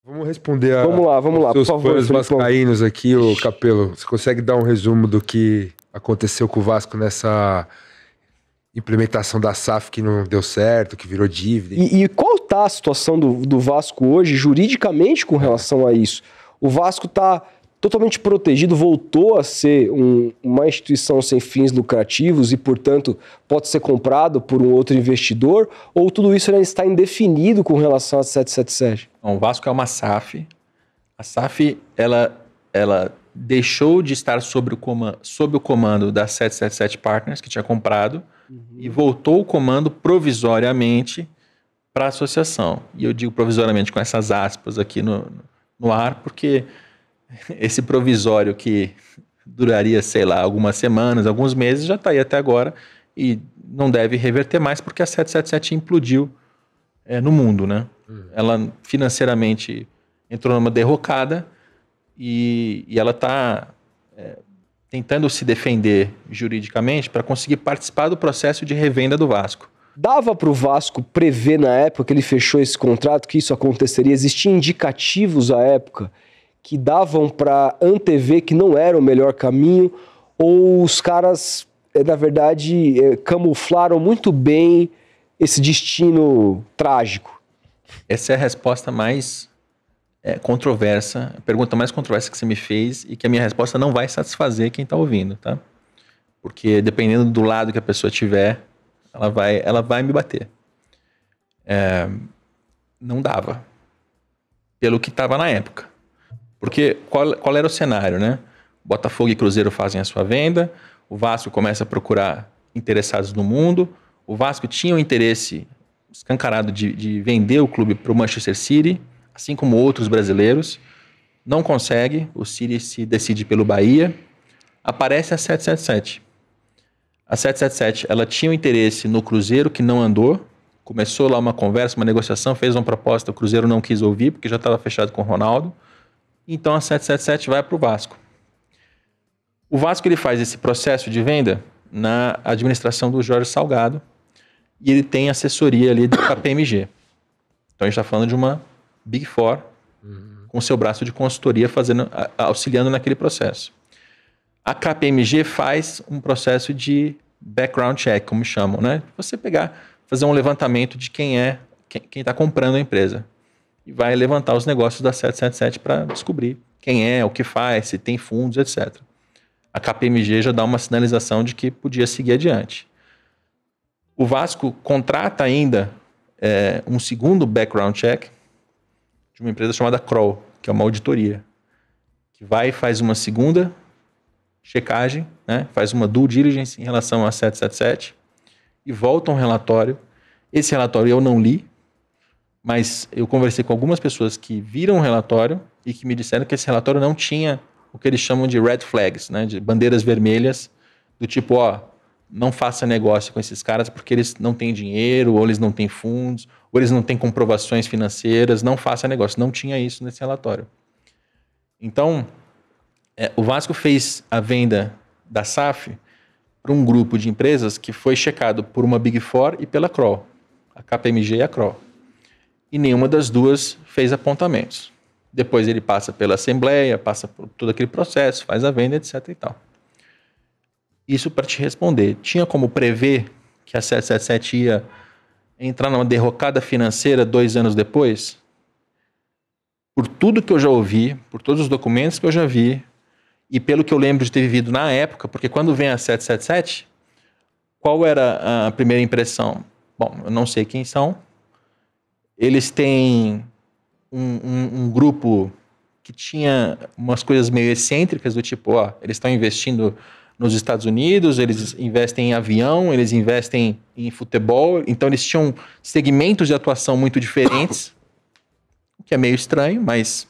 Vamos responder Vamos lá, por seus favor, fãs Felipão. vascaínos aqui, ô Capelo. Você consegue dar um resumo do que aconteceu com o Vasco nessa implementação da SAF que não deu certo, que virou dívida? E qual tá a situação do Vasco hoje, juridicamente, com relação a isso? O Vasco tá totalmente protegido, voltou a ser uma instituição sem fins lucrativos e, portanto, pode ser comprado por um outro investidor? Ou tudo isso ainda está indefinido com relação a 777? Bom, o Vasco é uma SAF. A SAF, ela deixou de estar sob o comando da 777 Partners, que tinha comprado, e voltou o comando provisoriamente para a associação. E eu digo provisoriamente com essas aspas aqui no ar, porque esse provisório que duraria, sei lá, algumas semanas, alguns meses, já está aí até agora e não deve reverter mais, porque a 777 implodiu no mundo, né? Ela financeiramente entrou numa derrocada e ela está tentando se defender juridicamente para conseguir participar do processo de revenda do Vasco. Dava para o Vasco prever na época que ele fechou esse contrato que isso aconteceria? Existiam indicativos à época que davam para antever que não era o melhor caminho, ou os caras, na verdade, camuflaram muito bem esse destino trágico? Essa é a resposta mais controversa, a pergunta mais controversa que você me fez e que a minha resposta não vai satisfazer quem está ouvindo, tá? Porque dependendo do lado que a pessoa tiver, ela vai me bater. Não dava. Pelo que estava na época. Porque qual era o cenário, né? Botafogo e Cruzeiro fazem a sua venda, o Vasco começa a procurar interessados no mundo, o Vasco tinha o interesse escancarado de vender o clube para o Manchester City, assim como outros brasileiros, não consegue, o City se decide pelo Bahia, aparece a 777. A 777, ela tinha o interesse no Cruzeiro, que não andou, começou lá uma conversa, uma negociação, fez uma proposta, o Cruzeiro não quis ouvir, porque já estava fechado com o Ronaldo. Então a 777 vai para o Vasco. O Vasco ele faz esse processo de venda na administração do Jorge Salgado e ele tem assessoria ali do KPMG. Então a gente está falando de uma Big Four com seu braço de consultoria auxiliando naquele processo. A KPMG faz um processo de background check, como chamam, né? Você fazer um levantamento de quem está comprando a empresa. E vai levantar os negócios da 777 para descobrir quem é, o que faz, se tem fundos, etc. A KPMG já dá uma sinalização de que podia seguir adiante. O Vasco contrata ainda um segundo background check de uma empresa chamada Kroll, que é uma auditoria, que vai e faz uma segunda checagem, né? Faz uma due diligence em relação a 777 e volta um relatório. Esse relatório eu não li, mas eu conversei com algumas pessoas que viram o relatório e que me disseram que esse relatório não tinha o que eles chamam de red flags, né? De bandeiras vermelhas, do tipo, não faça negócio com esses caras porque eles não têm dinheiro, ou eles não têm fundos, ou eles não têm comprovações financeiras, não faça negócio. Não tinha isso nesse relatório. Então, o Vasco fez a venda da SAF para um grupo de empresas que foi checado por uma Big Four e pela Kroll, a KPMG e a Kroll. E nenhuma das duas fez apontamentos. Depois ele passa pela Assembleia, passa por todo aquele processo, faz a venda, etc. e tal. Isso para te responder. Tinha como prever que a 777 ia entrar numa derrocada financeira 2 anos depois? Por tudo que eu já ouvi, por todos os documentos que eu já vi, e pelo que eu lembro de ter vivido na época, porque quando vem a 777, qual era a primeira impressão? Bom, eu não sei quem são. Eles têm um grupo que tinha umas coisas meio excêntricas, do tipo, eles estão investindo nos Estados Unidos, eles investem em avião, eles investem em futebol, então eles tinham segmentos de atuação muito diferentes, o que é meio estranho, mas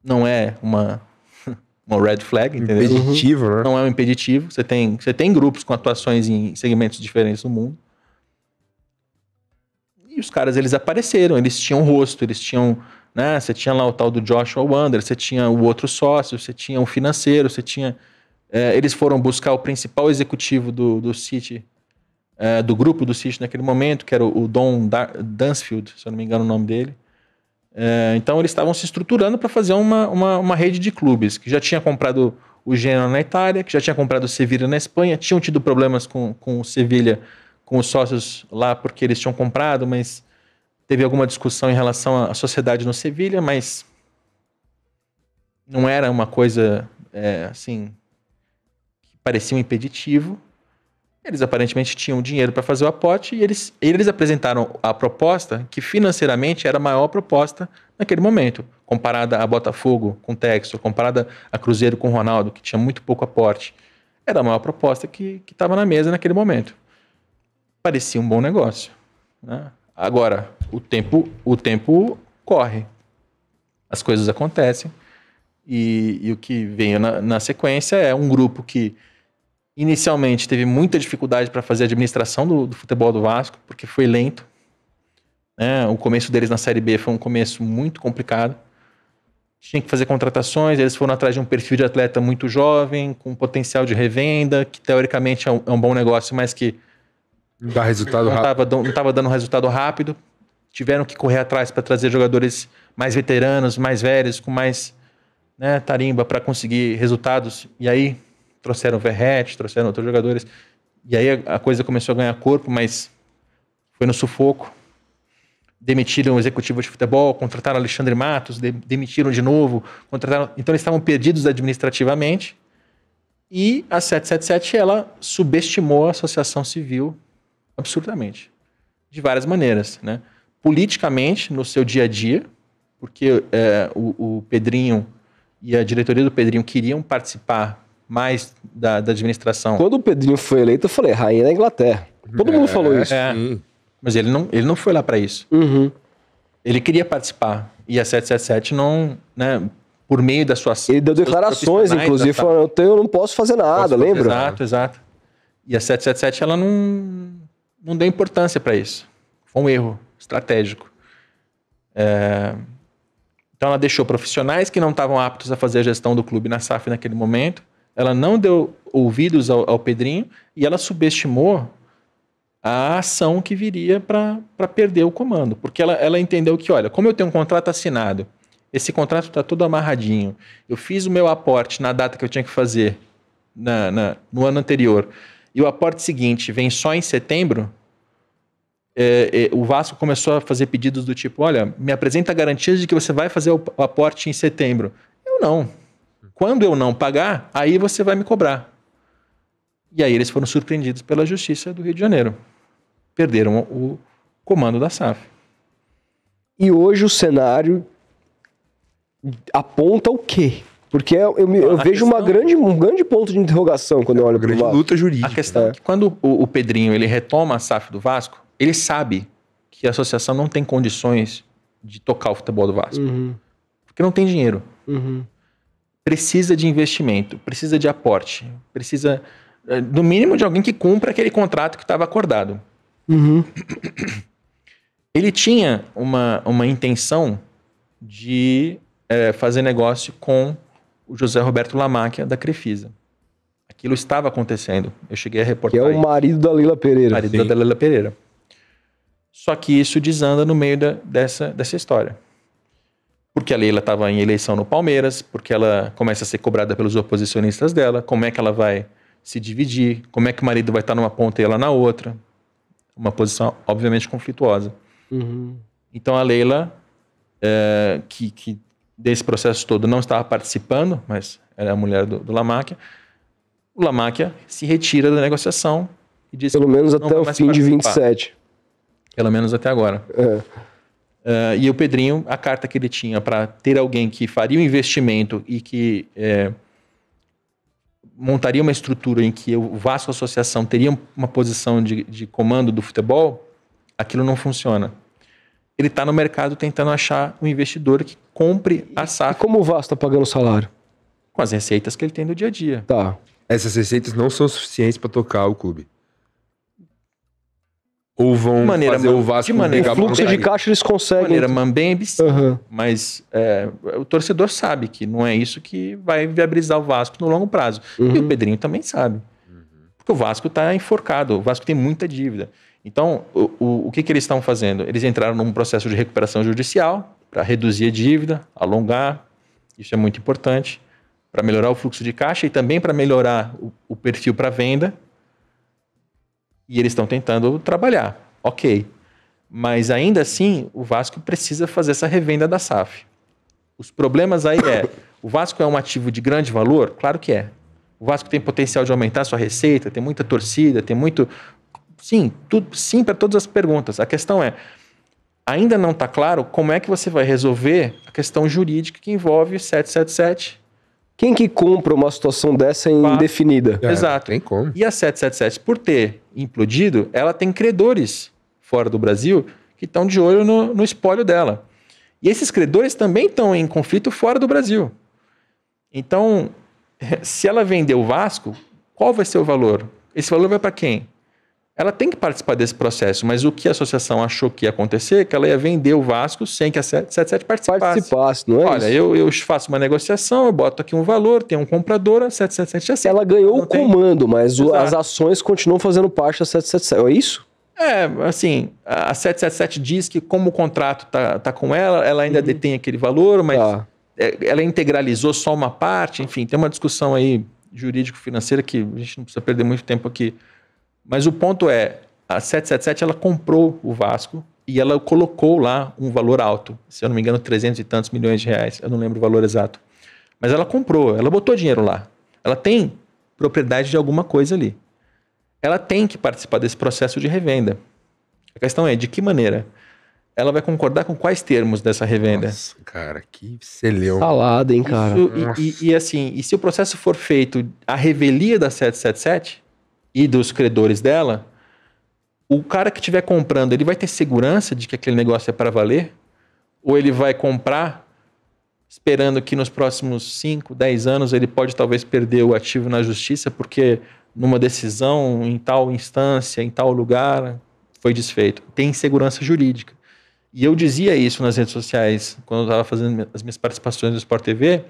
não é uma red flag, entendeu? Impeditivo, né? Não é um impeditivo. Você tem grupos com atuações em segmentos diferentes no mundo. E os caras, eles apareceram, eles tinham rosto, eles tinham, né? Você tinha lá o tal do Joshua Wander, você tinha o outro sócio, você tinha o financeiro, você tinha... eles foram buscar o principal executivo do City, do grupo do City naquele momento, que era o Don Dunsfield, se eu não me engano o nome dele. Então eles estavam se estruturando para fazer uma rede de clubes, que já tinha comprado o Genoa na Itália, que já tinha comprado o Sevilha na Espanha, tinham tido problemas com o Sevilha, com os sócios lá, porque eles tinham comprado, mas teve alguma discussão em relação à sociedade no Sevilha, mas não era uma coisa assim que parecia um impeditivo. Eles aparentemente tinham dinheiro para fazer o aporte e eles apresentaram a proposta que financeiramente era a maior proposta naquele momento, comparada a Botafogo com Textor, comparada a Cruzeiro com Ronaldo, que tinha muito pouco aporte. Era a maior proposta que estava na mesa naquele momento. Parecia um bom negócio, né? Agora, o tempo corre, as coisas acontecem e o que veio na sequência é um grupo que inicialmente teve muita dificuldade para fazer a administração do futebol do Vasco, porque foi lento, né? O começo deles na Série B foi um começo muito complicado. Tinha que fazer contratações, eles foram atrás de um perfil de atleta muito jovem, com potencial de revenda, que teoricamente é um bom negócio, mas que Não dá resultado rápido. não estava dando resultado rápido. Tiveram que correr atrás para trazer jogadores mais veteranos, mais velhos, com mais, né, tarimba para conseguir resultados. E aí trouxeram o Verratti, trouxeram outros jogadores. E aí a coisa começou a ganhar corpo, mas foi no sufoco. Demitiram o executivo de futebol, contrataram Alexandre Matos, demitiram de novo, contrataram. Então eles estavam perdidos administrativamente. E a 777 ela subestimou a associação civil absurdamente, de várias maneiras, né? Politicamente, no seu dia a dia, porque o Pedrinho e a diretoria do Pedrinho queriam participar mais da administração. Quando o Pedrinho foi eleito, eu falei, rainha da Inglaterra. Todo mundo falou isso. Mas ele não foi lá para isso. Uhum. Ele queria participar. E a 777 não, né, por meio da sua... Ele deu declarações, inclusive, falando, eu não posso fazer nada, lembra? Exato. E a 777, ela não deu importância para isso. Foi um erro estratégico. Então ela deixou profissionais que não estavam aptos a fazer a gestão do clube na SAF naquele momento. Ela não deu ouvidos ao Pedrinho e ela subestimou a ação que viria para perder o comando. Porque ela entendeu que, olha, como eu tenho um contrato assinado, esse contrato está todo amarradinho, eu fiz o meu aporte na data que eu tinha que fazer no ano anterior, e o aporte seguinte vem só em setembro, o Vasco começou a fazer pedidos do tipo, olha, me apresenta garantias de que você vai fazer o aporte em setembro. Eu não. Quando eu não pagar, aí você vai me cobrar. E aí eles foram surpreendidos pela Justiça do Rio de Janeiro. Perderam o comando da SAF. E hoje o cenário aponta o quê? Porque eu vejo um grande ponto de interrogação quando eu olho para o Vasco. Luta jurídica. A questão é que quando o Pedrinho ele retoma a SAF do Vasco, ele sabe que a associação não tem condições de tocar o futebol do Vasco. Uhum. Porque não tem dinheiro. Uhum. Precisa de investimento, precisa de aporte, precisa, no mínimo, de alguém que cumpra aquele contrato que estava acordado. Uhum. Ele tinha uma intenção de fazer negócio com o José Roberto Lamacchia, da Crefisa. Aquilo estava acontecendo. Eu cheguei a reportar. Que é o marido da Leila Pereira. Marido da Leila Pereira. Só que isso desanda no meio dessa história. Porque a Leila estava em eleição no Palmeiras, porque ela começa a ser cobrada pelos oposicionistas dela, como é que ela vai se dividir, como é que o marido vai estar numa ponta e ela na outra. Uma posição, obviamente, conflituosa. Uhum. Então a Leila, que desse processo todo não estava participando, mas era a mulher do Lamacchia, o Lamacchia se retira da negociação e diz pelo menos até o fim de 27. Pelo menos até agora. E o Pedrinho, a carta que ele tinha para ter alguém que faria um investimento e que montaria uma estrutura em que o Vasco Associação teria uma posição de comando do futebol, aquilo não funciona. Ele está no mercado tentando achar um investidor que compre a SAF. E como o Vasco está pagando o salário? Com as receitas que ele tem no dia a dia. Tá. Essas receitas não são suficientes para tocar o clube. Ou vão fazer o Vasco pegar o fluxo de caixa eles conseguem. De maneira mambembe, mas o torcedor sabe que não é isso que vai viabilizar o Vasco no longo prazo. E o Pedrinho também sabe. Porque o Vasco está enforcado, o Vasco tem muita dívida. Então, o que eles estão fazendo? Eles entraram num processo de recuperação judicial, para reduzir a dívida, alongar, isso é muito importante, para melhorar o fluxo de caixa e também para melhorar o perfil para venda. E eles estão tentando trabalhar, ok. Mas ainda assim, o Vasco precisa fazer essa revenda da SAF. Os problemas aí o Vasco é um ativo de grande valor? Claro que é. O Vasco tem potencial de aumentar sua receita, tem muita torcida, tem muito... Sim, sim para todas as perguntas. A questão é, ainda não está claro como é que você vai resolver a questão jurídica que envolve 777. Quem que compra uma situação dessa indefinida? Exato. Tem como. E a 777, por ter implodido, ela tem credores fora do Brasil que estão de olho no espólio dela. E esses credores também estão em conflito fora do Brasil. Então, se ela vender o Vasco, qual vai ser o valor? Esse valor vai para quem? Ela tem que participar desse processo, mas o que a associação achou que ia acontecer é que ela ia vender o Vasco sem que a 777 participasse. Não é Olha, isso? eu faço uma negociação, eu boto aqui um valor, tem um comprador, a 777 aceita. Ela ganhou o tem... comando, mas Exato. as ações continuam fazendo parte da 777. É isso? Assim, a 777 diz que como o contrato tá com ela ainda detém aquele valor, mas ela integralizou só uma parte, enfim, tem uma discussão aí jurídico-financeira que a gente não precisa perder muito tempo aqui. Mas o ponto é, a 777 ela comprou o Vasco e ela colocou lá um valor alto, se eu não me engano 300 e tantos milhões de reais, eu não lembro o valor exato. Mas ela comprou, ela botou dinheiro lá. Ela tem propriedade de alguma coisa ali. Ela tem que participar desse processo de revenda. A questão é, de que maneira? Ela vai concordar com quais termos dessa revenda? Nossa, cara, que celeuma. Salada, hein, cara? E se o processo for feito à revelia da 777 e dos credores dela, o cara que estiver comprando, ele vai ter segurança de que aquele negócio é para valer? Ou ele vai comprar esperando que nos próximos 5, 10 anos ele pode talvez perder o ativo na justiça porque numa decisão em tal instância, em tal lugar, foi desfeito? Tem insegurança jurídica. E eu dizia isso nas redes sociais quando eu estava fazendo as minhas participações no Sport TV,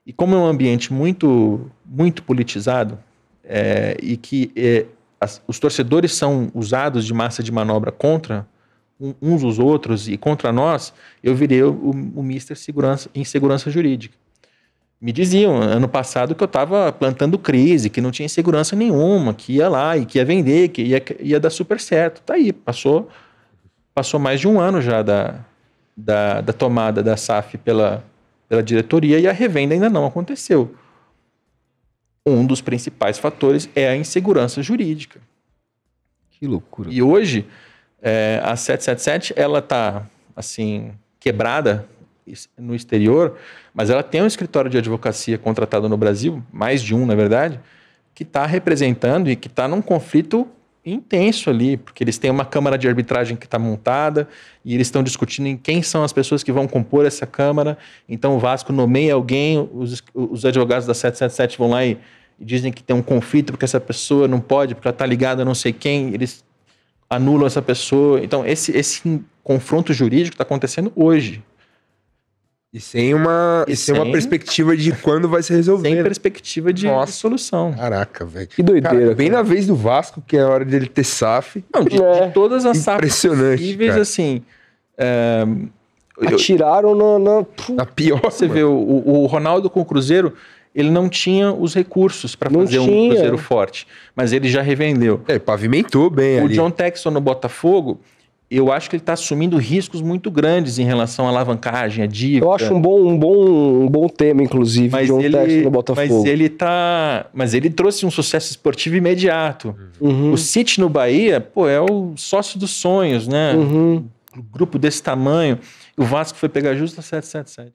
e como é um ambiente muito, muito politizado, e que os torcedores são usados de massa de manobra contra uns os outros e contra nós, eu virei o Mr. Insegurança Jurídica. Me diziam ano passado que eu estava plantando crise, que não tinha insegurança nenhuma, que ia lá e que ia vender, que ia dar super certo. Tá aí, passou mais de um ano já da tomada da SAF pela diretoria e a revenda ainda não aconteceu. Um dos principais fatores é a insegurança jurídica. Que loucura. E hoje, a 777, ela está, assim, quebrada no exterior, mas ela tem um escritório de advocacia contratado no Brasil, mais de um, na verdade, que está representando e que está num conflito intenso ali, porque eles têm uma câmara de arbitragem que está montada e eles estão discutindo em quem são as pessoas que vão compor essa câmara. Então o Vasco nomeia alguém, os advogados da 777 vão lá e dizem que tem um conflito porque essa pessoa não pode, porque ela está ligada a não sei quem, eles anulam essa pessoa. Então esse confronto jurídico está acontecendo hoje. E sem uma perspectiva de quando vai se resolver. Sem perspectiva de solução. Caraca, velho. Que doideira. Cara, bem na vez do Vasco, que é a hora dele ter SAF. Não, de todas as SAFs possíveis, cara. Assim... Atiraram na pior. Você vê, o Ronaldo com o Cruzeiro, ele não tinha os recursos para fazer um Cruzeiro forte. Mas ele já revendeu. Pavimentou bem ali. O John Textor no Botafogo... Eu acho que ele está assumindo riscos muito grandes em relação à alavancagem, à dívida. Eu acho um bom tema, inclusive, John Textor no Botafogo. Mas ele trouxe um sucesso esportivo imediato. O City no Bahia, é o sócio dos sonhos, né? Um grupo desse tamanho. O Vasco foi pegar justo a 777.